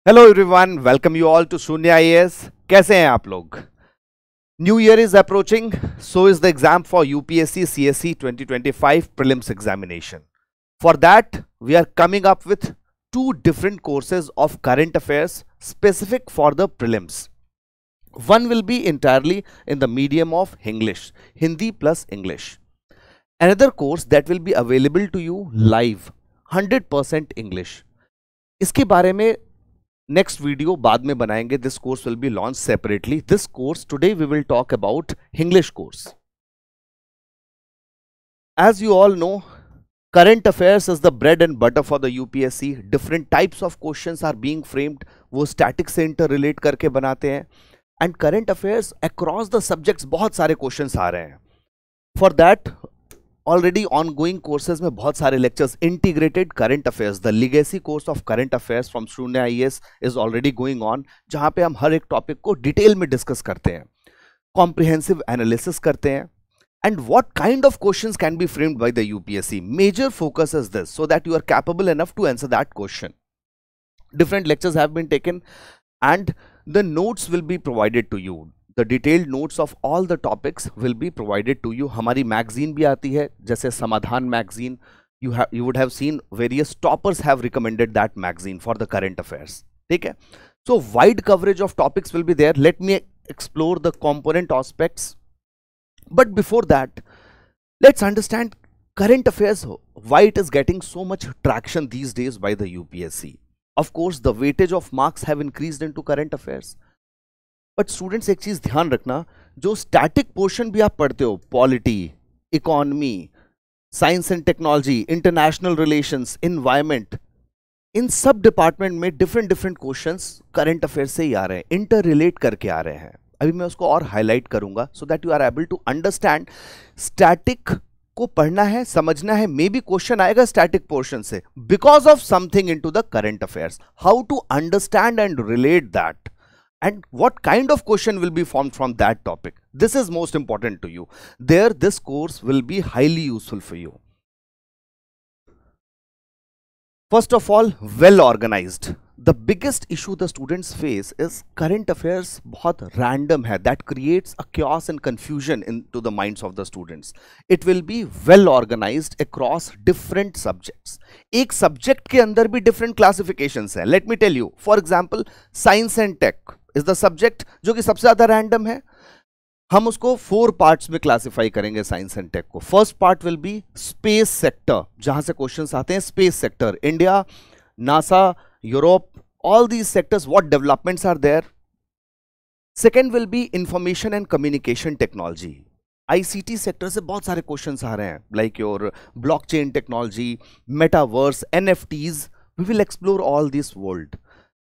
Hello everyone, welcome you all to Shunya IAS. कैसे हैं आप लोग? New year is approaching, so is the exam for UPSC CSE 2025 prelims examination. For that we are coming up with two different courses of current affairs specific for the prelims. One will be entirely in the medium of English, Hindi plus English. Another course that will be available to you live, 100% English. इसके बारे में next video बाद में बनाएंगे. This course will be launch separately. This course today we will talk about English course. As you all know, current affairs is the bread and butter for the UPSC. Different types of questions are being framed. वो static से interrelate करके बनाते हैं. And current affairs across the subjects बहुत सारे questions आ रहे हैं. For that, already ongoing courses में बहुत सारे lectures. Integrated current affairs, the legacy course of current affairs from Shoonya IAS is already going on. जहाँ पे हम हर एक topic को detail में discuss करते हैं, comprehensive analysis करते हैं. And what kind of questions can be framed by the UPSC? Major focus is this, so that you are capable enough to answer that question. Different lectures have been taken and the notes will be provided to you. The detailed notes of all the topics will be provided to you. हमारी magazine भी आती है, जैसे समाधान magazine. You would have seen various toppers have recommended that magazine for the current affairs. ठीक है? So wide coverage of topics will be there. Let me explore the component aspects. But before that, let's understand current affairs, why it is getting so much traction these days by the UPSC. Of course, the weightage of marks have increased into current affairs. But students, एक चीज ध्यान रखना, जो static portion भी आप पढ़ते हो, polity, economy, science and technology, international relations, environment, इन सब डिपार्टमेंट में different क्वेश्चंस करंट अफेयर से ही आ रहे हैं, इंटररिलेट करके आ रहे हैं. अभी मैं उसको और हाईलाइट करूंगा so that you are able to understand. Static को पढ़ना है, समझना है, मे बी क्वेश्चन आएगा स्टैटिक पोर्शन से because of something into the current affairs. How to understand and relate that and what kind of question will be formed from that topic. This is most important to you. There, this course will be highly useful for you. First of all, well organized. The biggest issue the students face is current affairs बहुत random है. That creates a chaos and confusion into the minds of the students. It will be well organized across different subjects. एक subject के अंदर भी different classifications हैं. Let me tell you. For example, science and tech is the subject जो कि सबसे ज़्यादा random है. हम उसको 4 पार्ट्स में क्लासिफाई करेंगे साइंस एंड टेक को. First part will be space sector, जहां से क्वेश्चंस आते हैं. Space sector, India, NASA, Europe, all these sectors, what developments are there. Second will be information and communication technology. ICT sector से बहुत सारे questions आ रहे हैं, like your blockchain technology, metaverse, NFTs. We will explore all this world.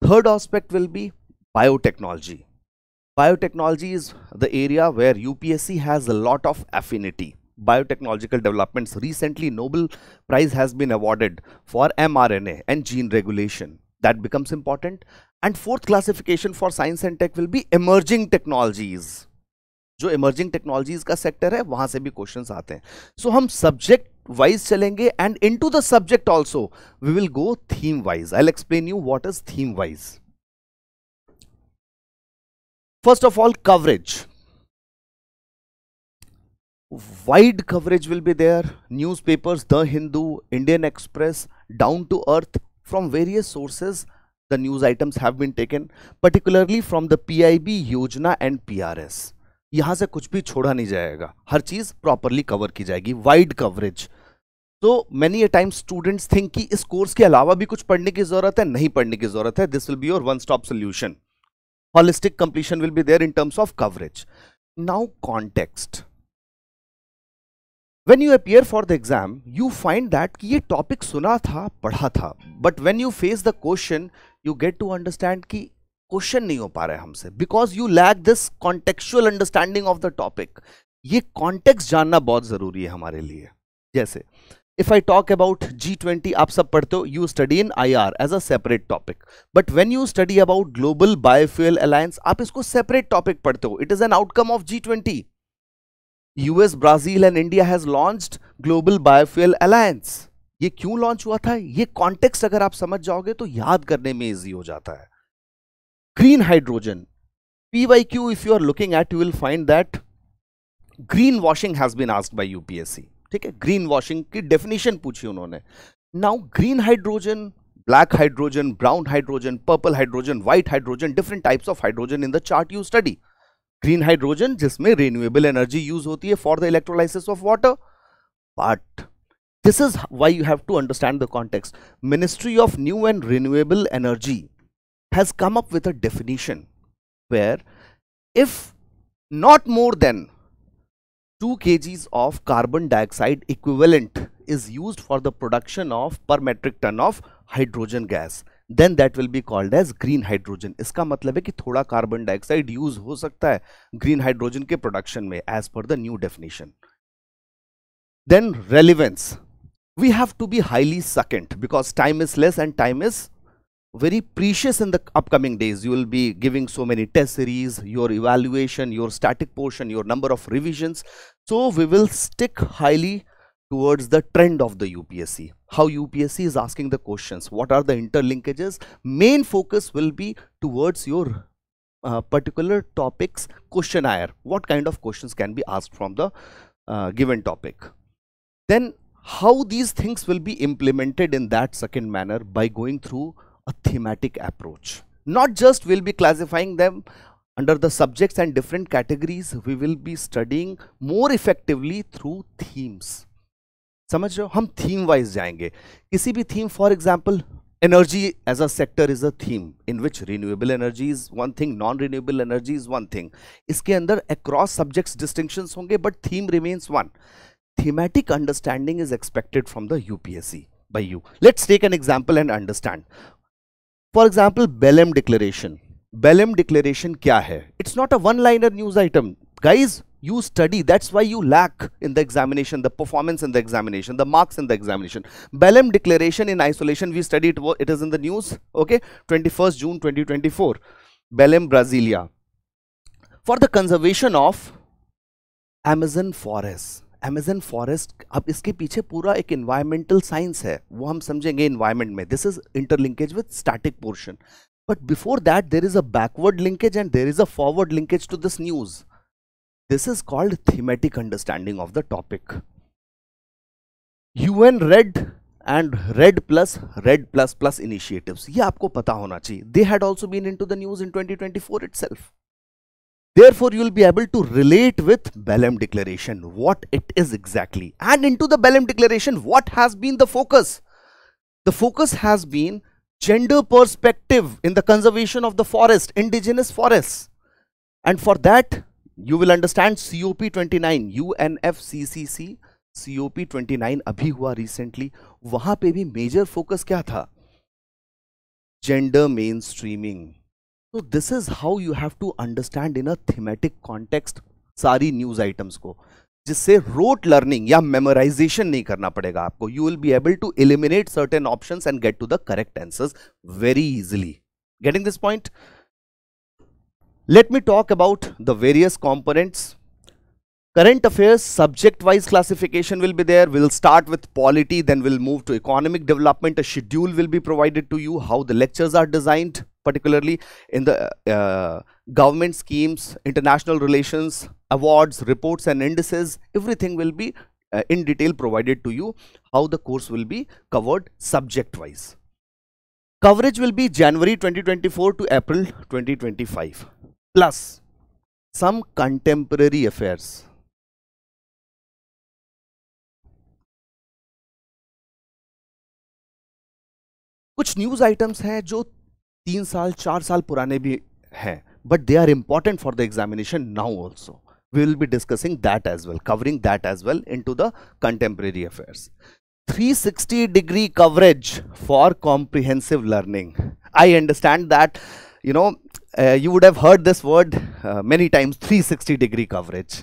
Third aspect will be biotechnology. Biotechnology is the area where UPSC has a lot of affinity. Biotechnological developments. Recently, Nobel Prize has been awarded for mRNA and gene regulation. That becomes important. And fourth classification for science and tech will be emerging technologies. जो emerging technologies का sector है, वहां से भी questions आते हैं. So हम subject wise चलेंगे and into the subject also we will go theme wise. I'll explain you what is theme wise. First of all, coverage. Wide coverage will be there. Newspapers, The Hindu, Indian Express, Down to Earth, from various sources the news items have been taken, particularly from the PIB, Yojana and PRS. यहाँ से कुछ भी छोड़ा नहीं जाएगा, हर चीज properly cover की जाएगी. Wide coverage. तो many a time students think कि इस कोर्स के अलावा भी कुछ पढ़ने की जरूरत है. नहीं पढ़ने की जरूरत है. This will be your one stop solution. Holistic completion will be there in terms of coverage. Now, context. When you appear for the exam, you find that कि ये topic सुना था, पढ़ा था, but when you face the question, you get to understand कि question नहीं हो पा रहा है हमसे, because you lack this contextual understanding of the topic. ये context जानना बहुत जरूरी है हमारे लिए. जैसे if I talk about G20, आप सब पढ़ते हो, you study in IR as a separate topic. But when you study about Global Biofuel Alliance, आप इसको separate topic पढ़ते हो. It is an outcome of G20. US, Brazil and India has launched Global Biofuel Alliance. ये क्यों launch हुआ था? ये context अगर आप समझ जाओगे तो याद करने में इजी हो जाता है. Green hydrogen. PYQ, if you are looking at, you will find that greenwashing has been asked by UPSC. ठीक है, ग्रीन वॉशिंग की डेफिनेशन पूछी उन्होंने. Now green hydrogen, black hydrogen, brown hydrogen, purple hydrogen, white hydrogen, different types of hydrogen in the chart you study. Green hydrogen जिसमें renewable energy use होती है for the electrolysis of water. But this is why you have to understand the context. Ministry of New and Renewable Energy has come up with a definition where if not more than 2 kgs of carbon dioxide equivalent is used for the production of per metric ton of hydrogen gas, then that will be called as green hydrogen. इसका मतलब है कि थोड़ा carbon dioxide use हो सकता है green hydrogen के production में as per the new definition. Then relevance. We have to be highly succinct because time is less and time is very precious in the upcoming days. You will be giving so many test series, your evaluation, your static portion, your number of revisions. So we will stick highly towards the trend of the UPSC. How UPSC is asking the questions, what are the interlinkages. Main focus will be towards your particular topics questionnaire. What kind of questions can be asked from the given topic. Then how these things will be implemented in that second manner by going through a thematic approach. Not just we'll be classifying them under the subjects and different categories, we will be studying more effectively through themes. समझ रहे हो, हम theme wise जाएंगे. किसी भी theme, for example energy as a sector is a theme in which renewable energy is one thing, non renewable energy is one thing. इसके अंदर across subjects distinctions होंगे but theme remains one. Thematic understanding is expected from the UPSC by you. Let's take an example and understand. For example, Belém Declaration. Belém Declaration क्या है? It's not a one-liner news item. Guys, you study. That's why you lack in the examination, the performance in the examination, the marks in the examination. Belém Declaration in isolation, we studied it is in the news. Okay, 21st June 2024. Belém, Brasilia. For the conservation of Amazon forest. Amazon forest, अब इसके पीछे पूरा एक environmental science है, वो हम समझेंगे environment में. This is interlinkage with static portion. But before that, there is a backward linkage and there is a forward linkage to this news. This is called thematic understanding of the topic. UN RED and RED plus initiatives. ये आपको पता होना चाहिए. They had also been into the news in 2024 itself. Therefore, you will be able to relate with Belém Declaration, what it is exactly. And into the Belém Declaration, what has been the focus? The focus has been gender perspective in the conservation of the forest, indigenous forests. And for that, you will understand COP29, UNFCCC, COP29 अभी हुआ recently. वहाँ पे भी major focus क्या था? Gender mainstreaming. So this is how you have to understand in a thematic context सारी news items को, जिससे रोट लर्निंग या मेमोराइजेशन नहीं करना पड़ेगा आपको. You will be able to eliminate certain options and get to the correct answers very easily. Getting this point? Let me talk about the various components. Current affairs subject wise classification will be there. We'll start with polity, then we'll move to economic development. A schedule will be provided to you, how the lectures are designed, particularly in the government schemes, international relations, awards, reports and indices. Everything will be in detail provided to you, how the course will be covered subject wise. Coverage will be January 2024 to April 2025, plus some contemporary affairs. कुछ news items हैं जो 3 साल 4 साल पुराने भी हैं, but they are important for the examination now also. We will be discussing that as well, covering that as well into the contemporary affairs. 360-degree coverage for comprehensive learning. I understand that you would have heard this word many times, 360-degree coverage.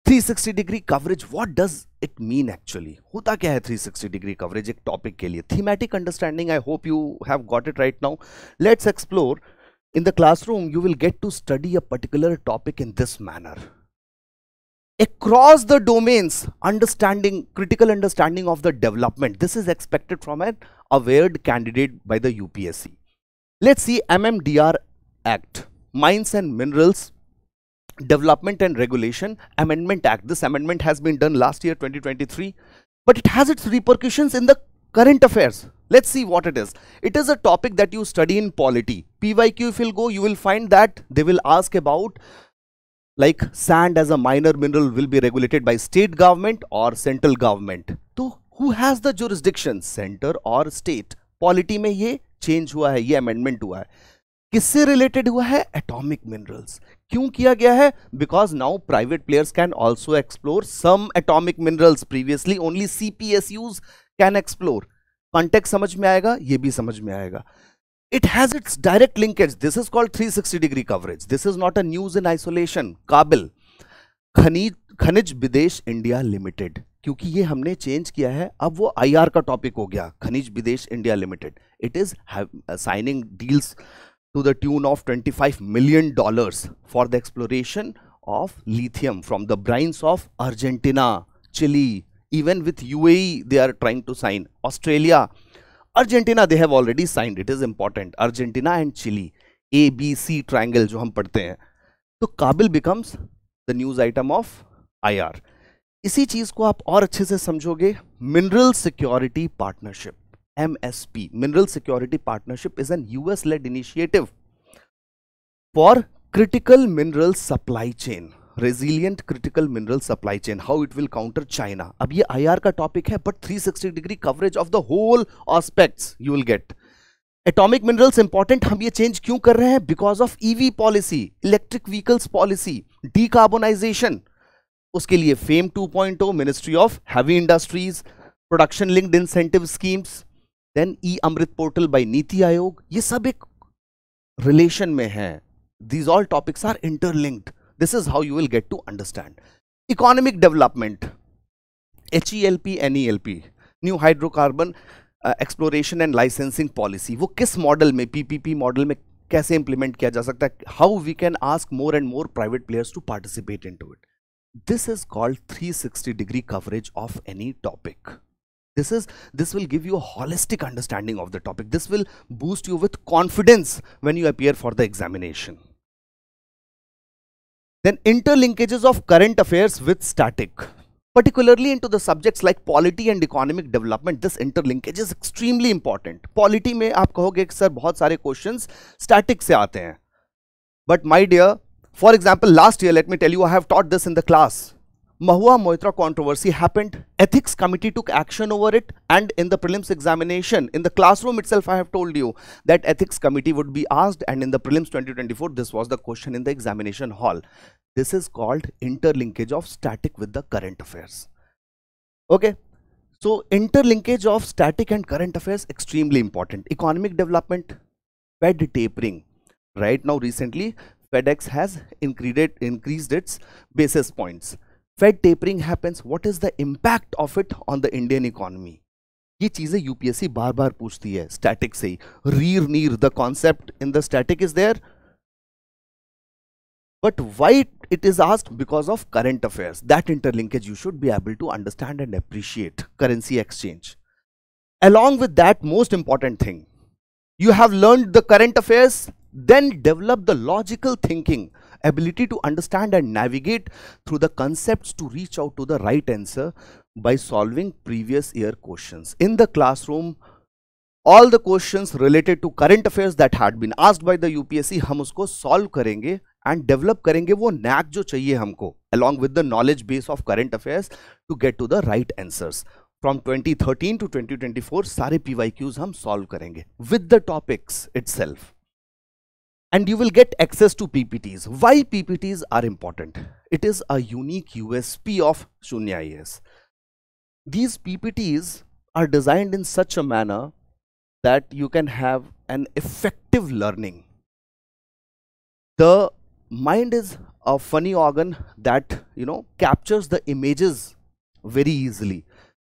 360-degree coverage, what does it mean actually? होता क्या है 360-degree coverage एक topic के लिए? Thematic understanding, I hope you have got it right now. Let's explore. In the classroom, you will get to study a particular topic in this manner. Across the domains, critical understanding of the development. This is expected from an aware candidate by the UPSC. Let's see MMDR Act, Mines and Minerals Development and Regulation Amendment Act. This amendment has been done last year 2023, but it has its repercussions in the current affairs. Let's see what it is. It is a topic that you study in polity. PYQ if you'll go, you will find that they will ask about like sand as a minor mineral will be regulated by state government or central government. So who has the jurisdiction, center or state? Polity में ये change हुआ है, ये amendment हुआ है. किससे related हुआ है? Atomic minerals. क्यों किया गया है? Because now private players can also explore some atomic minerals. Previously only CPSUs can explore. Context समझ में आएगा, ये भी समझ में आएगा. It has its direct linkage. This is called 360-degree coverage. This is not a news in isolation. काबिल, खनिज विदेश इंडिया लिमिटेड, क्योंकि ये हमने चेंज किया है, अब वो IR का टॉपिक हो गया. खनिज विदेश India limited. It is signing deals to the tune of $25 million for the exploration of lithium from the brines of Argentina, Chile, even with UAE they are trying to sign. Australia, Argentina they have already signed. It is important. Argentina and Chile, ABC triangle जो हम पढ़ते हैं. तो काबिल becomes the news item of IR. इसी चीज को आप और अच्छे से समझोगे. Mineral Security Partnership, MSP, Mineral Security Partnership is an US-led initiative for critical mineral supply chain, resilient critical mineral supply chain, how it will counter China. अब ये IR का टॉपिक है, but 360-degree coverage of the whole aspects you will get. Atomic minerals important, हम ये change क्यों कर रहे हैं? Because of EV policy, electric vehicles policy, decarbonization. उसके लिए FAME 2.0, Ministry of Heavy Industries, Production Linked Incentive Schemes, then E-Amrit Portal by NITI Aayog, ये सब एक relation में है. These all topics are interlinked. This is how you will get to understand. Economic development, HELP, NELP, New Hydrocarbon Exploration and Licensing Policy. वो किस model में, PPP model में कैसे इंप्लीमेंट किया जा सकता है? How we can ask more and more private players to participate into it. This is called 360-degree coverage of any topic. This will give you a holistic understanding of the topic. This will boost you with confidence when you appear for the examination. Then interlinkages of current affairs with static, particularly into the subjects like polity and economic development. This interlinkage is extremely important. Polity में आप कहोगे कि sir बहुत सारे questions static से आते हैं. But my dear, for example, last year, let me tell you, I have taught this in the class. Mahua Moitra controversy happened. Ethics committee took action over it, and in the prelims examination, in the classroom itself, I have told you that ethics committee would be asked, and in the prelims 2024, this was the question in the examination hall. This is called interlinkage of static with the current affairs. Okay, so interlinkage of static and current affairs extremely important. Economic development, Fed tapering. Right now, recently, FedEx has increased its basis points. Fed tapering happens. What is the impact of it on the Indian economy? ये चीजें UPSC बार बार पूछती है static से ही. रीर नीर, the concept in the static is there, but why it is asked? Because of current affairs. That interlinkage you should be able to understand and appreciate. Currency exchange. Along with that, most important thing, you have learned the current affairs, then develop the logical thinking, ability to understand and navigate through the concepts to reach out to the right answer by solving previous year questions. In the classroom, all the questions related to current affairs that had been asked by the UPSC, हम उसको solve करेंगे and develop करेंगे वो knack जो चाहिए हमको, along with the knowledge base of current affairs to get to the right answers. From 2013 to 2024, सारे PYQs हम solve करेंगे with the topics itself. And you will get access to PPTs. Why PPTs are important? It is a unique USP of Shunya IAS. These PPTs are designed in such a manner that you can have an effective learning. The mind is a funny organ that, captures the images very easily.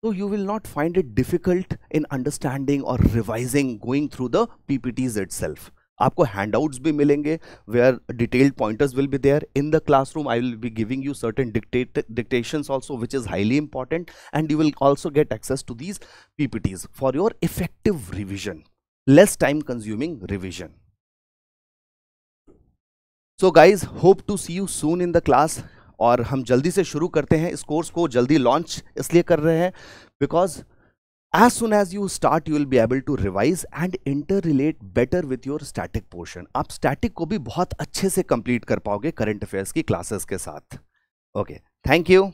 So you will not find it difficult in understanding or revising going through the PPTs itself. आपको handouts भी मिलेंगे where detailed pointers will be there. In the classroom, I will be giving you certain dictations also, which is highly important, and you will also get access to these PPTs for your effective revision, less time consuming revision. So guys, hope to see you soon in the class. और हम जल्दी से शुरू करते हैं। इस course को जल्दी लॉन्च इसलिए कर रहे हैं because as soon as you start you will be able to revise and interrelate better with your static portion। आप स्टैटिक को भी बहुत अच्छे से कंप्लीट कर पाओगे करंट अफेयर्स की क्लासेस के साथ। Okay, thank you.